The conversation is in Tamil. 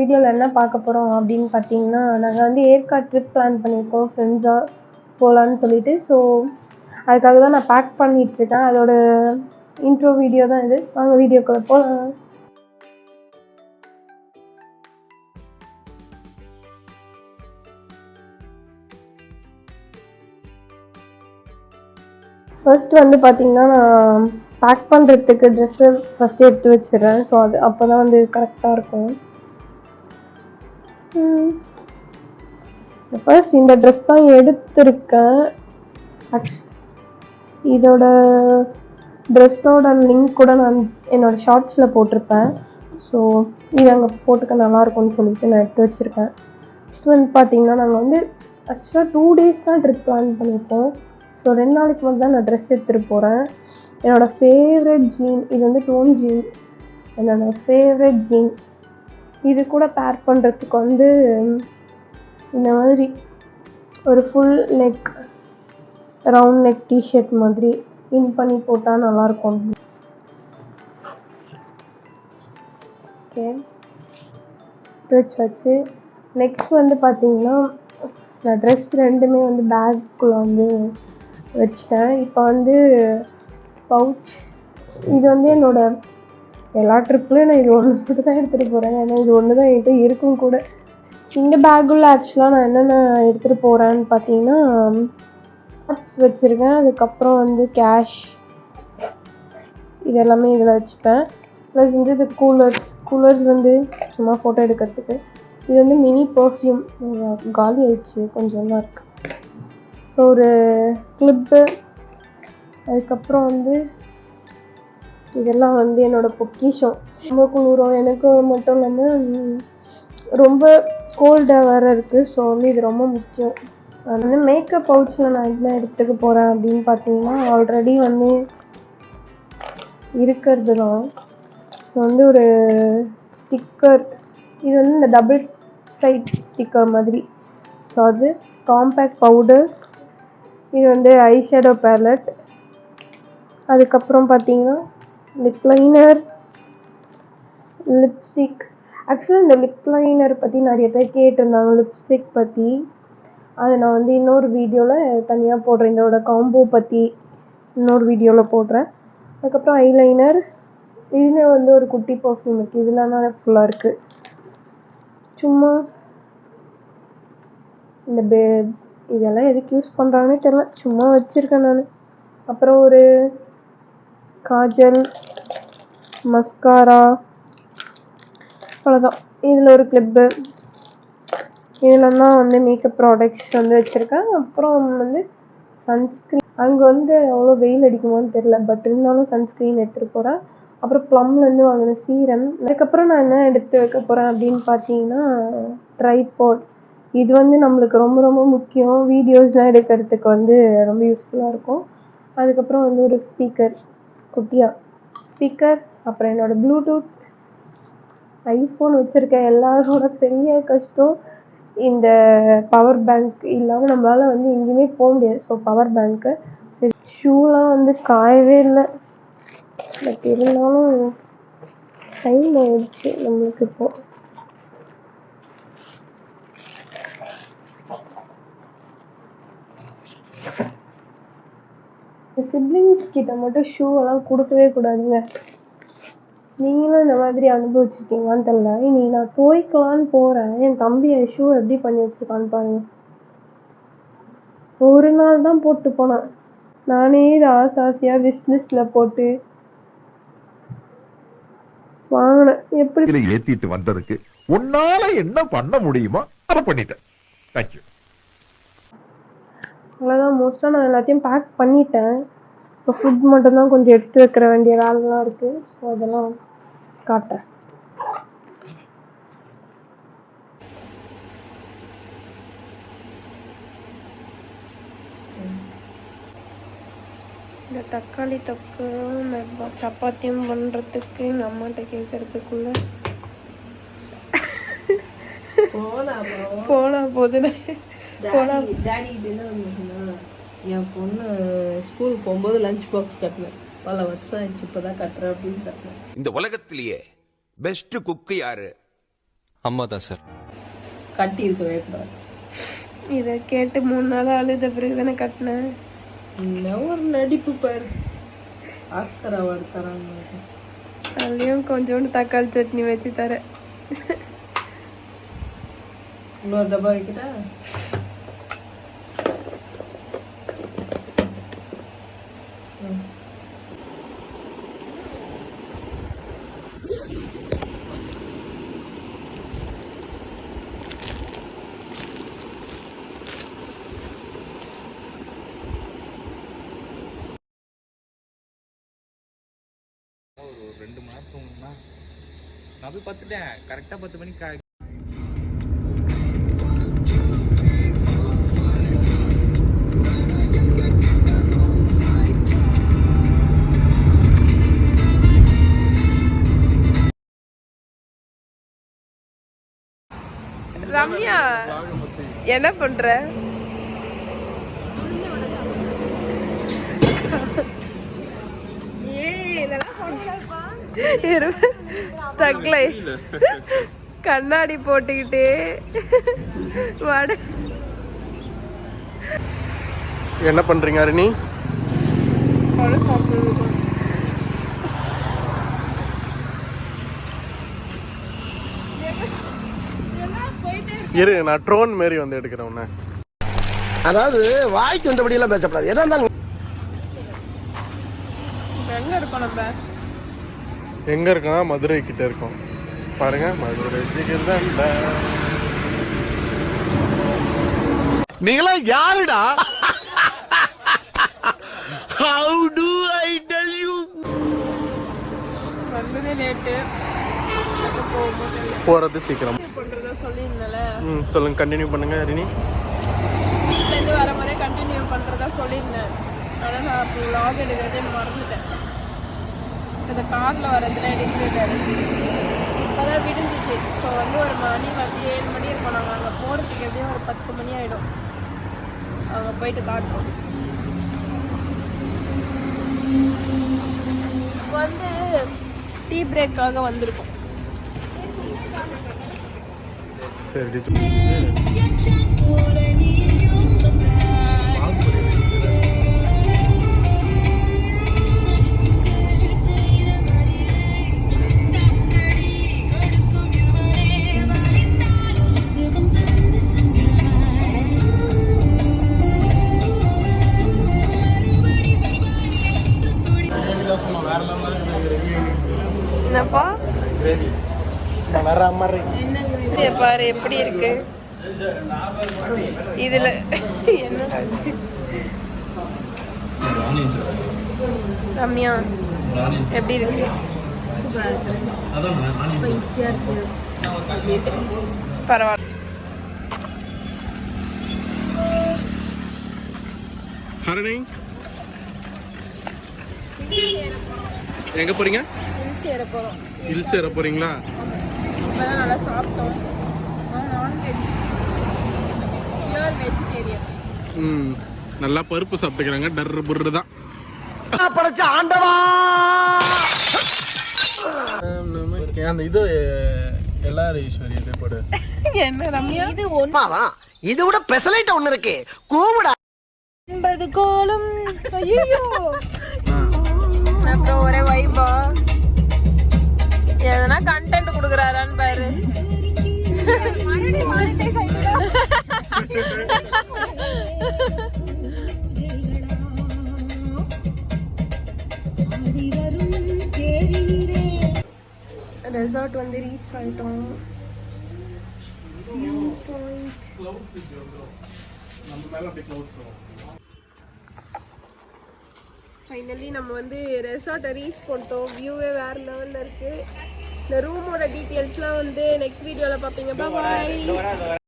வீடியோவில் என்ன பார்க்க போகிறோம் அப்படின்னு பார்த்தீங்கன்னா, நாங்கள் வந்து ஏற்காடு ட்ரிப் பிளான் பண்ணியிருக்கோம் ஃப்ரெண்ட்ஸாக போகலான்னு சொல்லிட்டு. ஸோ அதுக்காக தான் நான் பேக் பண்ணிகிட்ருக்கேன். அதோட இன்ட்ரோ வீடியோ தான் இது. வாங்க வீடியோக்குள்ளே போகலாம். ஃபர்ஸ்ட் வந்து பார்த்தீங்கன்னா, நான் பேக் பண்ணுறதுக்கு ட்ரெஸ்ஸு ஃபஸ்ட்டு எடுத்து வச்சிடுறேன். ஸோ அது அப்போ தான் வந்து கரெக்டாக இருக்கும். ஃபர்ஸ்ட் இந்த ட்ரெஸ் தான் எடுத்திருக்கேன். இதோட ட்ரெஸ்ஸோட லிங்க் கூட நான் என்னோடய ஷார்ட்ஸில் போட்டிருப்பேன். ஸோ இது அங்கே போட்டுக்க நல்லாயிருக்கும்னு சொல்லிட்டு நான் எடுத்து வச்சுருக்கேன். நெக்ஸ்ட் வந்து பார்த்திங்கன்னா, நாங்கள் வந்து ஆக்சுவலாக 2 days தான் ட்ரிப் பிளான் பண்ணியிருக்கோம். ஸோ 2 நாளைக்கு மட்டும் தான் நான் ட்ரெஸ் எடுத்துகிட்டு போகிறேன். என்னோடய ஃபேவரட் ஜீன் இது வந்து டோன் ஜீன், என்னோடய ஃபேவரட் ஜீன். இது கூட பேர் பண்ணுறதுக்கு வந்து இந்த மாதிரி ஒரு full neck round neck t-shirt மாதிரி இன் பண்ணி போட்டால் நல்லாயிருக்கும். ஓகே, வச்சாச்சு. நெக்ஸ்ட் வந்து பார்த்திங்கன்னா, நான் ட்ரெஸ் ரெண்டுமே வந்து பேக்குள்ளே வந்து வச்சிட்டேன். இப்போ வந்து பவுச், இது வந்து என்னோடய எல்லா ட்ரிப்லையும் நான் இது ஒன்று மட்டும் தான் எடுத்துகிட்டு போகிறேன். ஏன்னா இது ஒன்று தான் என்கிட்ட இருக்கும் கூட. இந்த பேக்குள்ள ஆக்சுவலாக நான் என்னென்ன எடுத்துகிட்டு போகிறேன்னு பார்த்தீங்கன்னா, கார்ட்ஸ் வச்சுருக்கேன். அதுக்கப்புறம் வந்து கேஷ், இது எல்லாமே இதில் வச்சுப்பேன். ப்ளஸ் வந்து இது கூலர்ஸ் வந்து சும்மா ஃபோட்டோ எடுக்கிறதுக்கு. இது வந்து மினி பர்ஃப்யூம், காலி ஆயிடுச்சு, கொஞ்சம் தான் இருக்குது. ஒரு கிளிப்பு, அதுக்கப்புறம் வந்து இதெல்லாம் வந்து என்னோடய பொக்கிஷம். ரொம்ப குளிரும் எனக்கு மட்டும் இல்லாமல் ரொம்ப கோல்டாக வேறு இருக்குது. ஸோ வந்து இது ரொம்ப முக்கியம். அது வந்து மேக்கப் பவுச்சில் நான் என்ன எடுத்துக்க போகிறேன் அப்படின்னு பார்த்தீங்கன்னா, ஆல்ரெடி வந்து இருக்கிறது தான். ஸோ வந்து ஒரு ஸ்டிக்கர், இது வந்து இந்த டபுள் சைட் ஸ்டிக்கர் மாதிரி. ஸோ அது காம்பேக்ட் பவுடர், இது வந்து ஐ ஷேடோ பேலட், அதுக்கப்புறம் பார்த்தீங்கன்னா லிப் லைனர், லிப்ஸ்டிக். ஆக்சுவலாக இந்த லிப் லைனர் பற்றி நிறைய பேர் கேட்டிருந்தாங்க, லிப்ஸ்டிக் பற்றி. அதை நான் வந்து இன்னொரு வீடியோவில் தனியாக போடுறேன். இதோட காம்போ பற்றி இன்னொரு வீடியோவில் போடுறேன். அதுக்கப்புறம் ஐலைனர், இதில் வந்து ஒரு குட்டி பர்ஃப்யூம் இருக்குது. இதெல்லாம் ஃபுல்லாக இருக்குது. சும்மா இந்த இதெல்லாம் எதுக்கு யூஸ் பண்ணுறாங்கன்னே தெரியல, சும்மா வச்சுருக்கேன் நான். அப்புறம் ஒரு காஜல், மஸ்காரா, அவ்வளோதான். இதில் ஒரு கிளிப்பு, இதெல்லாம் தான் வந்து மேக்கப் ப்ராடக்ட்ஸ் வந்து வச்சுருக்கேன். அப்புறம் வந்து சன்ஸ்க்ரீன், அங்கே வந்து அவ்வளோ வெயில் அடிக்குமான்னு தெரில, பட் இருந்தாலும் சன்ஸ்க்ரீன் எடுத்துகிட்டு போகிறேன். அப்புறம் ப்ளம்லேருந்து வாங்கின சீரம். அதுக்கப்புறம் நான் என்ன எடுத்து வைக்க போகிறேன் அப்படின்னு பார்த்தீங்கன்னா, ட்ரைபாட். இது வந்து நம்மளுக்கு ரொம்ப ரொம்ப முக்கியம், வீடியோஸ்லாம் எடுக்கிறதுக்கு வந்து ரொம்ப யூஸ்ஃபுல்லாக இருக்கும். அதுக்கப்புறம் வந்து ஒரு ஸ்பீக்கர், குட்டியாக ஸ்பீக்கர். அப்புறம் என்னோடய ப்ளூடூத், ஐஃபோன் வச்சுருக்கேன். எல்லாரோட பெரிய கஷ்டம் இந்த பவர் பேங்க் இல்லாமல் நம்மளால் வந்து எங்கேயுமே போக முடியாது. ஸோ பவர் பேங்க்கு. சரி, ஷூலாம் வந்து காயவே இல்லை, பட் இருந்தாலும் டைம் ஆயிடுச்சு நம்மளுக்கு இப்போது. சிப்ளிங்ஸ் கிட்ட மட்டும் ஷூவெல்லாம் கொடுக்கவே கூடாதுங்க. நீங்களும் இந்த மாதிரி அனுபவிச்சிருக்கீங்களான்னு தெரியல. இன்னைக்கு நான் துவைக்கலான்னு போகிறேன், என் தம்பி என் ஷூ எப்படி பண்ணி வச்சுருக்கான்னு பாருங்கள். ஒரு நாள் தான் போட்டு போனேன். நானே இதை ஆசையாக விஷ்லிஸ்டில் போட்டு வாங்கினேன். எப்படி ஏற்றிட்டு வந்ததுக்கு உன்னால என்ன பண்ண முடியுமோ அதை பண்ணிட்டேன். தேங்க்யூ. அவ்வளோதான். மோஸ்ட்டாக நான் எல்லாத்தையும் பேக் பண்ணிட்டேன். இப்போ ஃபுட் மட்டும்தான் கொஞ்சம் எடுத்து வைக்கிற வேண்டிய வேலைலாம் இருக்குது. ஸோ அதெல்லாம் காட்டுறேன். இந்த தக்காளி தொக்கு இந்த சப்பாத்தியும் பண்ணுறதுக்கு எங்கள் அம்மாட்ட கேட்கறதுக்குள்ள போனா போதுன்னு என் பொண்ணு ஸ்கூல் போகும்போது லஞ்ச் பாக்ஸ் கட்டினேன். பல வருஷம் ஆயிடுச்சு, இப்போதான் கட்டுறேன் அப்படின்னு கட்டினேன். இந்த உலகத்திலேயே பெஸ்ட் குக்கு யாரு அம்மா தான் சார். கட்டி இருக்கவே கூடாது. இதை கேட்டு 3 நாள் அழுத பிறகு தானே கட்டினேன். இல்லை ஒரு நடிப்பு பாரு. ஆஸ்கர் அவார்டு தராங்க. அதுலேயும் கொஞ்சோண்டு தக்காளி சட்னி வச்சு தரேன். இன்னொரு டப்பா வைக்கிட்டா? ஒரு 2 மணி நேரம் தூங்குனா நான் போய் பார்த்துட்டேன். கரெக்டாக 10 மணிக்கு ரம்யா என்ன பண்ற? தக்லை கண்ணாடி போட்டுக்கிட்டு வாட. என்ன பண்றீங்க அருணி? இரு, நான் ட்ரோன் மாரி வந்து எடுக்கிறேன் உன்ன. அதாவது வாய்க்கு வந்தபடி எல்லாம் பேசப்படாது. எதா இருந்தாலும் எங்க இருக்கோம் நம்ம? எங்க இருக்கோம்? மதுரை கிட்ட இருக்கோம். பாருங்க, மதுரை நீங்களா யாருடா? How do I tell you? வந்ததே லேட்டு. போறது சீக்கிரம் பண்றதா சொல்லியிருந்தல. சொல்லுங்க, கண்டினியூ பண்ணுங்க அருணி. வீட்டிலேருந்து வரும்போதே கண்டினியூ பண்ணுறதா சொல்லியிருந்தேன். ஆனால் நான் அப்போ வ்ளாக் எடுக்கிறதே மறந்துட்டேன். இந்த காரில் வரதுல எடுக்கிறது அதான் விடுஞ்சிச்சு. ஸோ வந்து ஒரு மணி வந்து 7 மணி இருக்கும். நாங்கள் அங்கே போகிறதுக்கு எப்படியும் ஒரு 10 மணி ஆகிடும். அங்கே போயிட்டு காட்டுறோம். வந்து டீ பிரேக்காக வந்திருக்கோம். சரி, என்னப்பா வர மாதிரி பாரு எப்படி இருக்கு இதுல. என்னடா ரம்யா எப்படி இருக்கு? பரவாயில்ல. ஹரணி எங்க போறீங்க? ஹில்ஸ் ஏற போறீங்களா? இப்பதான் நல்லா சாப்பிட்டோம். Non veg, pure vegetarian. நல்லா பருப்பு சாப்பிட்டுக்கிறாங்க. டர்ரு புர்ரு தான். படைச்ச ஆண்டவா! அந்த இது எல்லாரும் ஈஸ்வரி இது போடு. என்ன ரம்யா இது? ஒன்றாதான் இது விட பெசலைட் ஒண்ணு இருக்கு. கூவுடா 50 கோலம். ஐயோ, அப்புறம் ஒரே வைபா. எதனா கண்டென்ட் கொடுக்குறாரான்னு பாரு. ரெசார்ட் வந்து ரீச் ஆயிட்டோம். ஃபைனலி நம்ம வந்து ரெசார்ட்டை ரீச் பண்ணிட்டோம். வியூவே வேறு லெவலில் இருக்குது. இந்த ரூமோட டீட்டெயில்ஸ்லாம் வந்து நெக்ஸ்ட் வீடியோவில் பார்ப்பீங்க. பாய்.